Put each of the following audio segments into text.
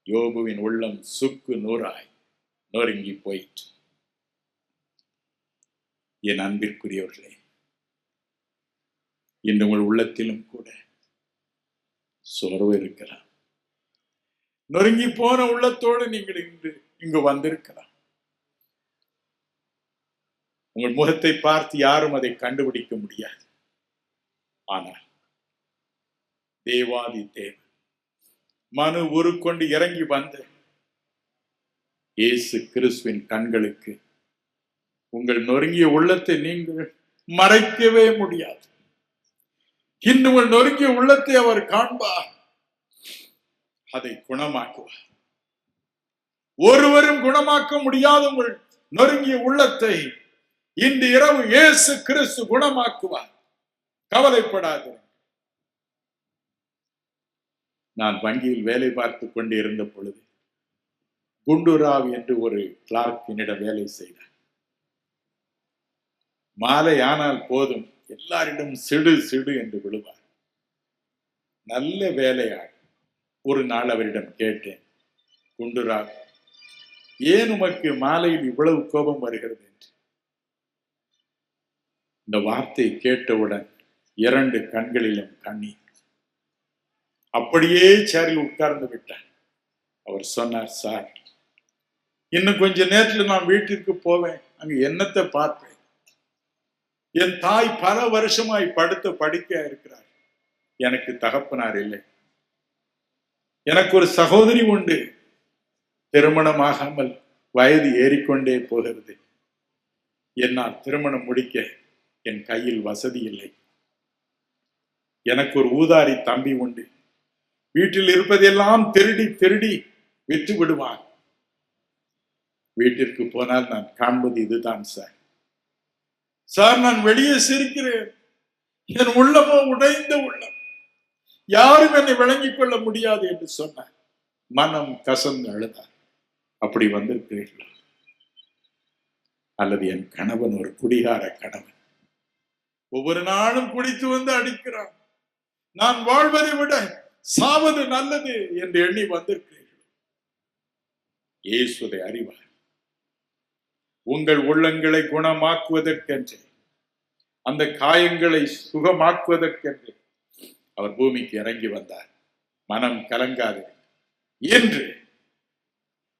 யோபுவின் உள்ளம் சுக்கு நூறாய் நொறுங்கி போயிற்று. என் அன்பிற்குரியவர்களே, இன்று உங்கள் உள்ளத்திலும் கூட சோர்வு இருக்கலாம். நொறுங்கி போன உள்ளத்தோடு நீங்கள் இங்கு வந்திருக்கலாம். உங்கள் முகத்தை பார்த்து யாரும் அதை கண்டுபிடிக்க முடியாது. ஆனால் தேவாதி தேவன் மனு உருக்கொண்டு இறங்கி வந்த இயேசு கிறிஸ்துவின் கண்களுக்கு உங்கள் நொறுங்கிய உள்ளத்தை நீங்கள் மறைக்கவே முடியாது. இன்று உங்கள் நொறுங்கிய உள்ளத்தை அவர் காண்பார், அதை குணமாக்குவார். ஒருவரும் குணமாக்க முடியாத உங்கள் நொறுங்கிய உள்ளத்தை இன்று இரவு இயேசு கிறிஸ்து குணமாக்குவார். கவலைப்படாது. நான் வங்கியில் வேலை பார்த்து கொண்டு இருந்த பொழுது குண்டுராவ் என்று ஒரு கிளார்க் என்னிடம் வேலை செய்தார். மாலை ஆனால் போதும் எல்லாரிடம் சிடு சிடு என்று விழுவார். நல்ல வேலையாள். ஒரு நாள் அவரிடம் கேட்டேன், குண்டுராவ், ஏன் உமக்கு மாலையில் இவ்வளவு கோபம் வருகிறது என்று. இந்த வார்த்தை கேட்டவுடன் 2 கண்களிலும் கண்ணீர். அப்படியே சேரில் உட்கார்ந்து விட்டார். அவர் சொன்னார், சார், இன்னும் கொஞ்ச நேரத்தில் நான் வீட்டிற்கு போவேன், அங்கு என்னத்தை பார்ப்பேன். என் தாய் பல வருஷமாய் படுத்த படுக்கையா இருக்கிறார். எனக்கு தகப்பனார் இல்லை. எனக்கு ஒரு சகோதரி உண்டு. திருமணமாகாமல் வயது ஏறிக்கொண்டே போகிறது. என்னால் திருமணம் முடிக்க என் கையில் வசதி இல்லை. எனக்கு ஒரு ஊதாரி தம்பி உண்டு. வீட்டில் இருப்பதெல்லாம் திருடி திருடி விற்று விடுவான். வீட்டிற்கு போனால் நான் காண்பது இதுதான் சார். சார், நான் வெளியே சிரிக்கிறேன். என் உள்ளமோ உடைந்த உள்ளம். யாரும் என்னை விளங்கிக் கொள்ள முடியாது என்று சொன்னார். மனம் கசந்து அழுதார். அப்படி வந்திருக்கிறீர்களா? அல்லது என் கணவன் ஒரு குடிகார கணவன், ஒவ்வொரு நாளும் குடித்து வந்து அடிக்கிறான். நான் வாழ்வதை விட சாவது நல்லது என்று எண்ணி வந்திருக்கிறீர்கள். இயேசுவை அறிவார். உங்கள் உள்ளங்களை குணமாக்குவதற்கென்று, அந்த காயங்களை சுகமாக்குவதற்கென்று அவர் பூமிக்கு இறங்கி வந்தார். மனம் கலங்காது என்று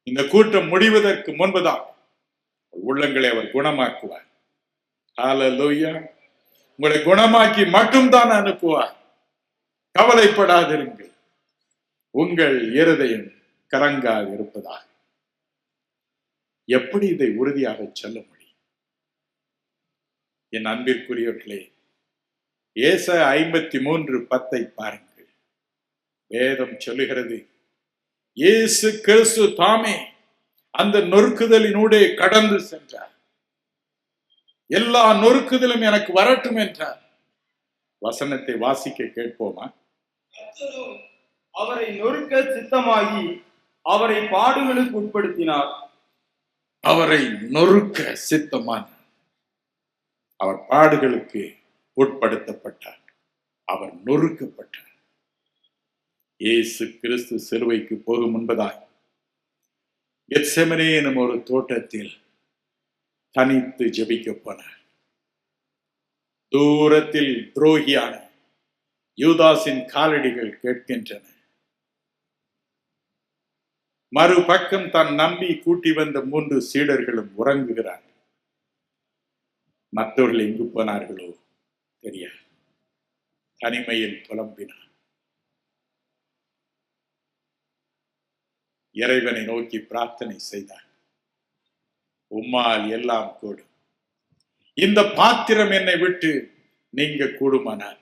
இந்த கூட்டம் முடிவதற்கு முன்புதான் உள்ளங்களை அவர் குணமாக்குவார். ஹல்லேலூயா. உங்களை குணமாக்கி மட்டும்தான் அனுப்புவார். கவலைப்படாதிருங்கள். உங்கள் இருதயம் கலங்காது இருப்பதாக. எப்படி இதை உறுதியாக சொல்ல முடியும்? என் அன்பிற்குரியவர்களே, ஏசாயா 53:10 பாருங்கள். வேதம் சொல்லுகிறது, இயேசு கிறிஸ்து தாமே அந்த நொறுக்குதலினூடே கடந்து சென்றார். எல்லா நொறுக்குதலும் எனக்கு வரட்டும் என்றார். வசனத்தை வாசிக்க கேட்போமா? அவரை நொறுக்க சித்தமாகி அவரை பாடுகளுக்கு உட்படுத்தினார். அவரை நொறுக்க சித்தமானார். அவர் பாடுகளுக்கு உட்படுத்தப்பட்டார். அவர் நொறுக்கப்பட்டார். இயேசு கிறிஸ்து சிலுவைக்கு போகும் முன்பதாய் கெத்செமனே எனும் ஒரு தோட்டத்தில் தனித்து ஜெபிக்க போனார். தூரத்தில் துரோகியான யூதாசின் காலடிகள் கேட்கின்றன. மறுபக்கம் தான் நம்பி கூட்டி வந்த 3 சீடர்களும் உறங்குகிறார். மற்றவர்கள் எங்கு போனார்களோ தெரியாது. தனிமையில் புலம்பினார். இறைவனை நோக்கி பிரார்த்தனை செய்தார். உம்மால் எல்லாம் கூடும். இந்த பாத்திரம் என்னை விட்டு நீங்க கூடுமானால்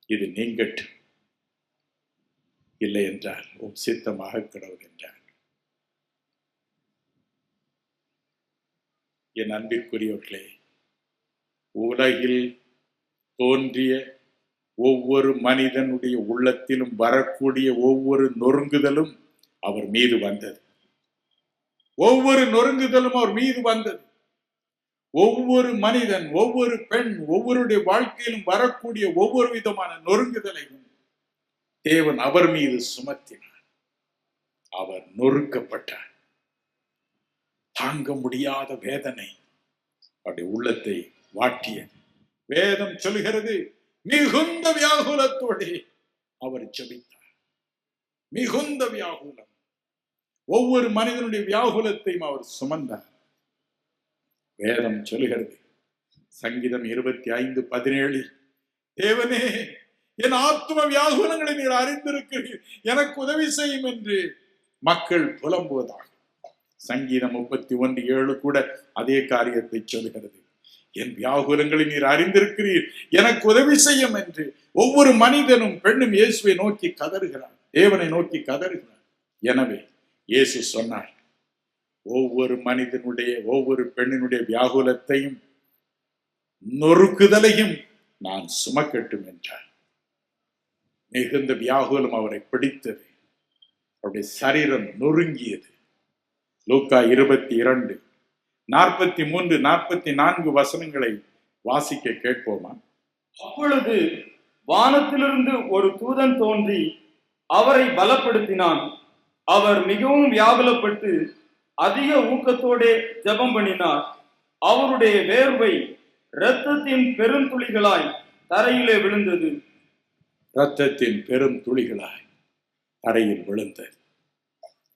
இது நீங்கட்டும். இல்லை என்றால் உம் சித்தமாக கடவுள் என்றார். என் அன்பிற்குரியவர்களே, உலகில் தோன்றிய ஒவ்வொரு மனிதனுடைய உள்ளத்திலும் வரக்கூடிய ஒவ்வொரு நொறுங்குதலும் அவர் மீது வந்தது. ஒவ்வொரு நொறுங்குதலும் அவர் மீது வந்தது. ஒவ்வொரு மனிதன், ஒவ்வொரு பெண், ஒவ்வொருடைய வாழ்க்கையிலும் வரக்கூடிய ஒவ்வொரு விதமான நொறுங்குதலையும் தேவன் அவர் மீது சுமத்தினார். அவர் நொறுக்கப்பட்டார். தாங்க முடியாத வேதனை அவருடைய உள்ளத்தை வாட்டியது. வேதம் சொல்கிறது, மிகுந்த வியாகுலத்தோடு அவர் ஜெபித்தார். மிகுந்த வியாகுலம். ஒவ்வொரு மனிதனுடைய வியாகுலத்தையும் அவர் சுமந்தார். வேதம் சொல்கிறது, சங்கீதம் 25:17, தேவனே, என் ஆத்ம வியாகுலங்களை நீர் அறிந்திருக்கிறீர், எனக்கு உதவி செய்யும் என்று மக்கள் புலம்புவதாக. சங்கீதம் 31:7 கூட அதே காரியத்தை சொல்கிறது. என் வியாகுலங்களை நீர் அறிந்திருக்கிறீர், எனக்கு உதவி செய்யும் என்று ஒவ்வொரு மனிதனும் பெண்ணும் இயேசுவை நோக்கி கதறுகிறார், தேவனை நோக்கி கதறுகிறார். எனவே இயேசு சொன்னார், ஒவ்வொரு மனிதனுடைய ஒவ்வொரு பெண்ணினுடைய வியாகுலத்தையும் நொறுக்குதலையும் நான் சுமக்கட்டும் என்றார். மிகுந்த வியாகுலம் அவரை பிடித்தது. அவருடைய சரீரம் நொறுங்கியது. லூக்கா 22:43-44 வசனங்களை வாசிக்க கேட்போமா? அப்பொழுது வானத்திலிருந்து ஒரு தூதன் தோன்றி அவரை பலப்படுத்தினான். அவர் மிகவும் வியாகுலப்பட்டு அதிக ஊக்கத்தோடே ஜெபம் பண்ணினார். அவருடைய வேர்வை இரத்தத்தின் பெருந்துளிகளாய் தரையிலே விழுந்தது. இரத்தத்தின் பெரும் துளிகளாய் தரையில் விழுந்தது.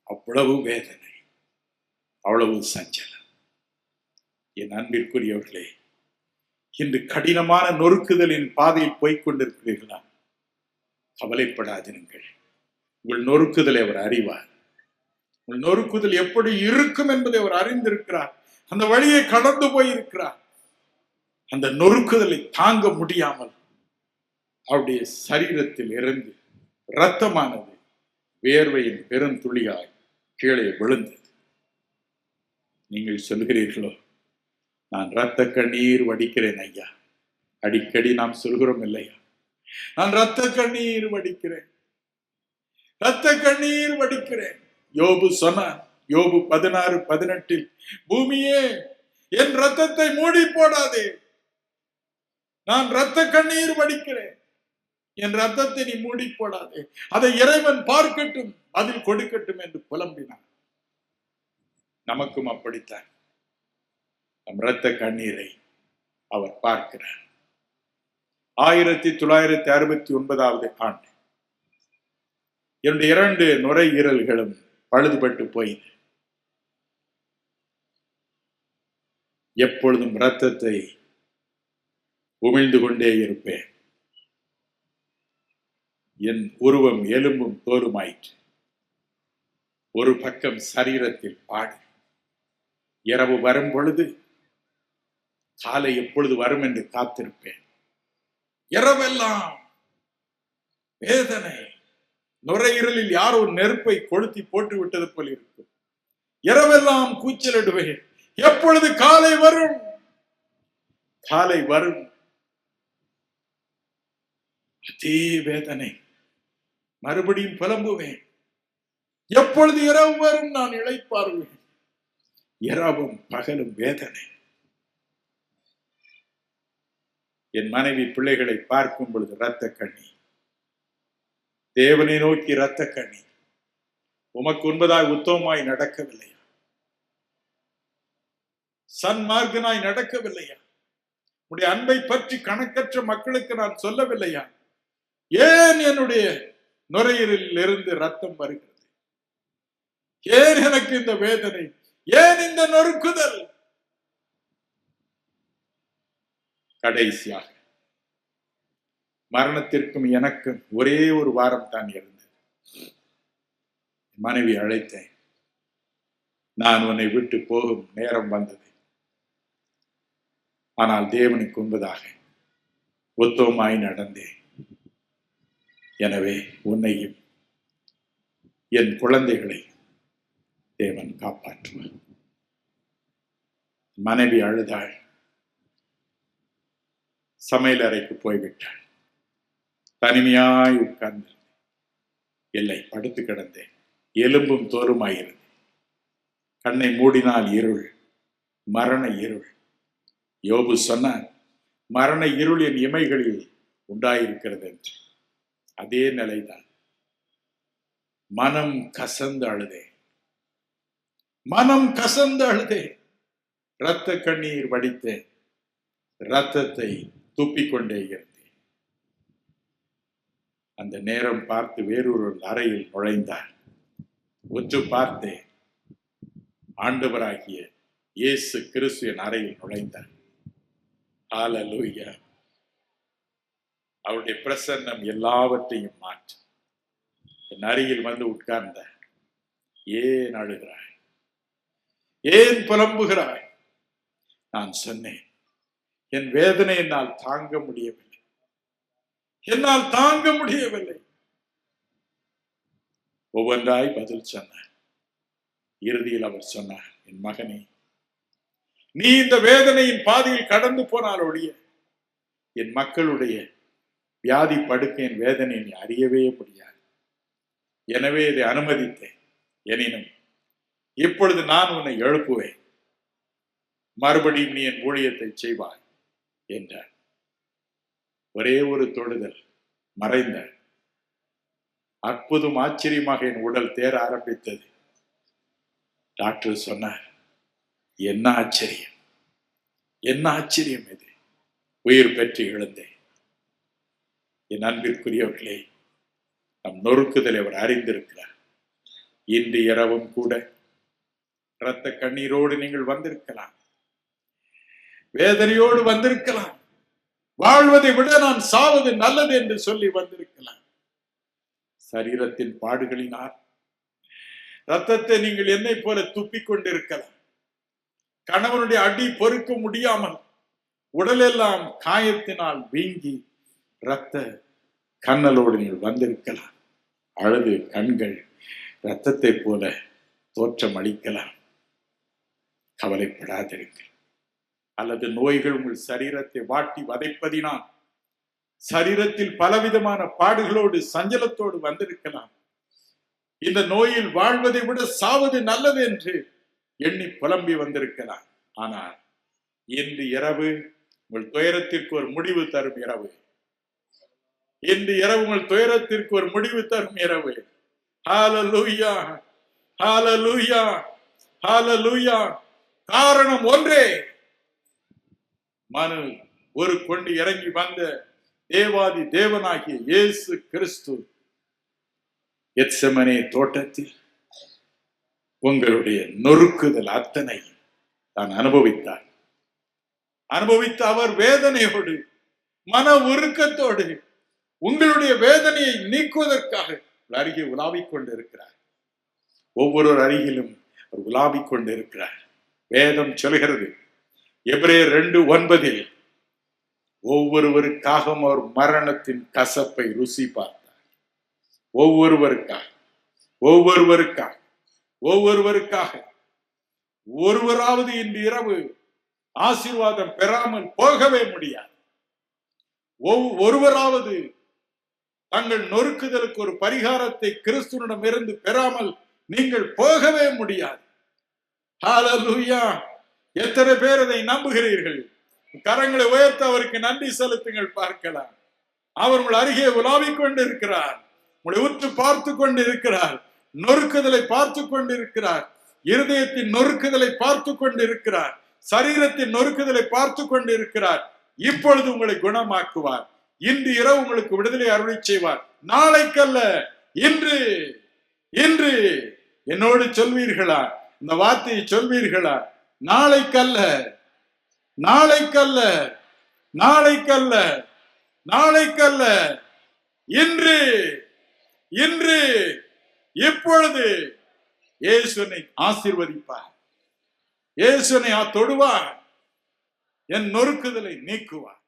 அவ்வளவு வேதனை, அவ்வளவு சஞ்சலம். என் அன்பிற்குரியவர்களே, இன்று கடினமான நொறுக்குதலின் பாதையில் போய்கொண்டிருக்கிறீர்களா? கவலைப்படாதிருங்கள். உங்கள் நொறுக்குதலை அவர் அறிவார். உங்கள் நொறுக்குதல் எப்படி இருக்கும் என்பதை அவர் அறிந்திருக்கிறார். அந்த வழியை கடந்து போயிருக்கிறார். அந்த நொறுக்குதலை தாங்க முடியாமல் அவருடைய சரீரத்தில் இருந்து இரத்தமானது வேர்வையின் பெருந்துளியாய் கீழே விழுந்தது. நீங்கள் சொல்கிறீர்களோ, நான் இரத்த கண்ணீர் வடிக்கிறேன் ஐயா. அடிக்கடி நாம் சொல்கிறோம் இல்லையா, நான் இரத்த கண்ணீர் வடிக்கிறேன், இரத்த கண்ணீர் வடிக்கிறேன். யோபு சொன்னான், யோபு 16:18, பூமியே என் இரத்தத்தை மூடி போடாதே, நான் இரத்த கண்ணீர் வடிக்கிறேன், என் இரத்தத்தை நீ மூடி போடாதே, அதை இறைவன் பார்க்கட்டும், பதில் கொடுக்கட்டும் என்று புலம்பினான். நமக்கும் அப்படித்தான். நம் இரத்த கண்ணீரை அவர் பார்க்கிறார். 1969 ஆண்டு என்னுடைய 2 நுரையீரல்களும் பழுதுபட்டு போயின. எப்பொழுதும் இரத்தத்தை உமிழ்ந்து கொண்டே இருப்பேன். என் உருவம் எலும்பும் தோலுமாயிற்று. ஒரு பக்கம் சரீரத்தில் பாடு. இரவு வரும் பொழுது காலை எப்பொழுது வரும் என்று காத்திருப்பேன். இரவெல்லாம் வேதனை. நுரையீரலில் யாரோ நெருப்பை கொளுத்தி போட்டு விட்டது போல் இருக்கும். இரவெல்லாம் கூச்சலிடுவேன், எப்பொழுது காலை வரும், காலை வரும். அதே வேதனை. மறுபடியும் புலம்புவேன், எப்பொழுது இரவு வரும், நான் இளைப்பாறுவேன். இரவும் பகலும் வேதனை. என் மனைவி பிள்ளைகளை பார்க்கும் பொழுது இரத்த கண்ணீர். தேவனை நோக்கி இரத்த கண்ணீர். உமக்கு உண்பதாய் உத்தமமாய் நடக்கவில்லையா? சன்மார்க்கனாய் நடக்கவில்லையா? உடைய அன்பை பற்றி கணக்கற்ற மக்களுக்கு நான் சொல்லவில்லையா? ஏன் என்னுடைய நுரையீரலில் இருந்து ரத்தம் வருகிறது? ஏன் எனக்கு இந்த வேதனை? ஏன் இந்த நொறுக்குதல்? கடைசியாக மரணத்திற்கும் எனக்கும் ஒரே ஒரு வாரம் தான் இருந்தது. மனைவி அழைத்தேன், நான் உன்னை விட்டு போகும் நேரம் வந்தது. ஆனால் தேவனுக்கு உண்பதாக உத்தமமாய் நடந்தேன். எனவே உன்னையும் என் குழந்தைகளை தேவன் காப்பாற்றுவார். மனைவி அழுதாள். சமையல் அறைக்கு போய்விட்டாள். தனிமையாய் உட்கார்ந்து எல்லை படுத்து கிடந்தேன். எலும்பும் தோலுமாயிருந்தது. கண்ணை மூடினால் இருள், மரண இருள். யோபு சொன்னான், மரண இருள் என் இமைகளில் உண்டாயிருக்கிறது என்று. அதே நிலைதான். மனம் கசந்து அழுதே, மனம் கசந்து அழுதே, இரத்த கண்ணீர் வடித்தேன், இரத்தத்தை துப்பிக்கொண்டே இருந்தேன். அந்த நேரம் பார்த்து வேறொரு அறையில் நுழைந்தார். உற்று பார்த்தேன், ஆண்டவராகிய இயேசு கிறிஸ்துவின் அறையில் நுழைந்தார். ஹல்லேலூயா! அவருடைய பிரசன்னம் எல்லாவற்றையும் மாற்றும். என் அருகில் வந்து உட்கார்ந்தார். ஏன் அழுகிறாய்? ஏன் புலம்புகிறாய்? நான் சொன்னேன், என் வேதனை என்னால் தாங்க முடியவில்லை, என்னால் தாங்க முடியவில்லை. ஒவ்வொன்றாய் பதில் சொன்னார். இறுதியில் அவர் சொன்னார், என் மகனே, நீ இந்த வேதனையின் பாதையில் கடந்து போனால் ஒழிய என் மக்களுடைய வியாதி படுக்கையின் வேதனை நீ அறியவே முடியாது. எனவே இதை அனுமதித்தேன். எனினும் இப்பொழுது நான் உன்னை எழுப்புவேன், மறுபடியும் நீ என் ஊழியத்தை செய்வாய் என்றார். ஒரே ஒரு தொடுதல், மறைந்தார். அற்புதம் ஆச்சரியமாக என் உடல் தேர ஆரம்பித்தது. டாக்டர் சொன்னார், என்ன ஆச்சரியம், என்ன ஆச்சரியம் இது, உயிர் பெற்று எழுந்தேன். என் அன்பிற்குரியவர்களே, நம் நொறுக்குதலை அவர் அறிந்திருக்கிறார். இன்று இரவும் கூட இரத்த கண்ணீரோடு நீங்கள் வந்திருக்கலாம், வேதனையோடு வந்திருக்கலாம், வாழ்வதை விட நான் சாவது நல்லது என்று சொல்லி வந்திருக்கலாம். சரீரத்தின் பாடுகளினால் ரத்தத்தை நீங்கள் என்னை போல துப்பிக் கொண்டிருக்கலாம். கணவனுடைய அடி பொறுக்க முடியாமல் உடலெல்லாம் காயத்தினால் வீங்கி இரத்த கண்ணலோடு நீங்கள் வந்திருக்கலாம். அழுது கண்கள் இரத்தத்தை போல தோற்றம் அளிக்கலாம். கவலைப்படாதிருங்கள். அல்லது நோய்கள் உங்கள் சரீரத்தை வாட்டி வதைப்பதினால் சரீரத்தில் பலவிதமான பாடுகளோடு சஞ்சலத்தோடு வந்திருக்கலாம். இந்த நோயில் வாழ்வதை விட சாவது நல்லது என்று எண்ணி புலம்பி வந்திருக்கலாம். ஆனால் இன்று இரவு உங்கள் துயரத்திற்கு ஒரு முடிவு தரும் இரவு. இன்று இரவு உங்கள் துயரத்திற்கு ஒரு முடிவு தரும் இரவு. ஹல்லேலூயா, ஹல்லேலூயா, ஹல்லேலூயா. காரணம் ஒன்றே, மனு ஒரு கொண்டு இறங்கி வந்த தேவாதி தேவனாகிய இயேசு கிறிஸ்து கெத்செமனே தோட்டத்தில் உங்களுடைய நொறுக்குதல் அத்தனை தான் அனுபவித்தார். அனுபவித்த அவர் வேதனையோடு மன உருக்கத்தோடு உங்களுடைய வேதனையை நீக்குவதற்காக அருகே உலாவிக் கொண்டிருக்கிறார். ஒவ்வொரு அருகிலும் அவர் உலாவிக் கொண்டிருக்கிறார். வேதம் சொல்கிறது, எபிரேயர் 2:9, ஒவ்வொருவருக்காக அவர் மரணத்தின் கசப்பை ருசி பார்த்தார். ஒவ்வொருவருக்காக, ஒவ்வொருவருக்காக, ஒவ்வொருவருக்காக. ஒருவராவது இன்று இரவு ஆசீர்வாதம் பெறாமல் போகவே முடியாது. ஒருவராவது தங்கள் நொறுக்குதலுக்கு ஒரு பரிகாரத்தை கிறிஸ்துவிடம் இருந்து பெறாமல் நீங்கள் போகவே முடியாது. ஹல்லேலூயா! எத்தனை பேர் அதை நம்புகிறீர்கள்? கரங்களை உயர்த்த அவருக்கு நன்றி செலுத்துங்கள். பார்க்கலாம், அவர் உங்கள் அருகே உலாவிக் கொண்டு இருக்கிறார், உங்களை உற்று பார்த்து கொண்டு இருக்கிறார், நொறுக்குதலை பார்த்து கொண்டு இருக்கிறார், இருதயத்தின் நொறுக்குதலை பார்த்து கொண்டு இருக்கிறார், சரீரத்தின் நொறுக்குதலை பார்த்து கொண்டு இருக்கிறார். இப்பொழுது உங்களை குணமாக்குவார். இன்று இரவு உங்களுக்கு விடுதலை அருளை செய்வார். நாளைக்கல்ல, இன்று. இன்று என்னோடு சொல்வீர்களா? இந்த வார்த்தையை சொல்வீர்களா? நாளைக்கல்ல, நாளைக்கல்ல, நாளைக்கல்ல, நாளைக்கல்ல, இன்று, இன்று, இப்பொழுது இயேசுவை ஆசீர்வதிப்பார். இயேசுவை தொடுவார், என் நொறுக்குதலை நீக்குவார்.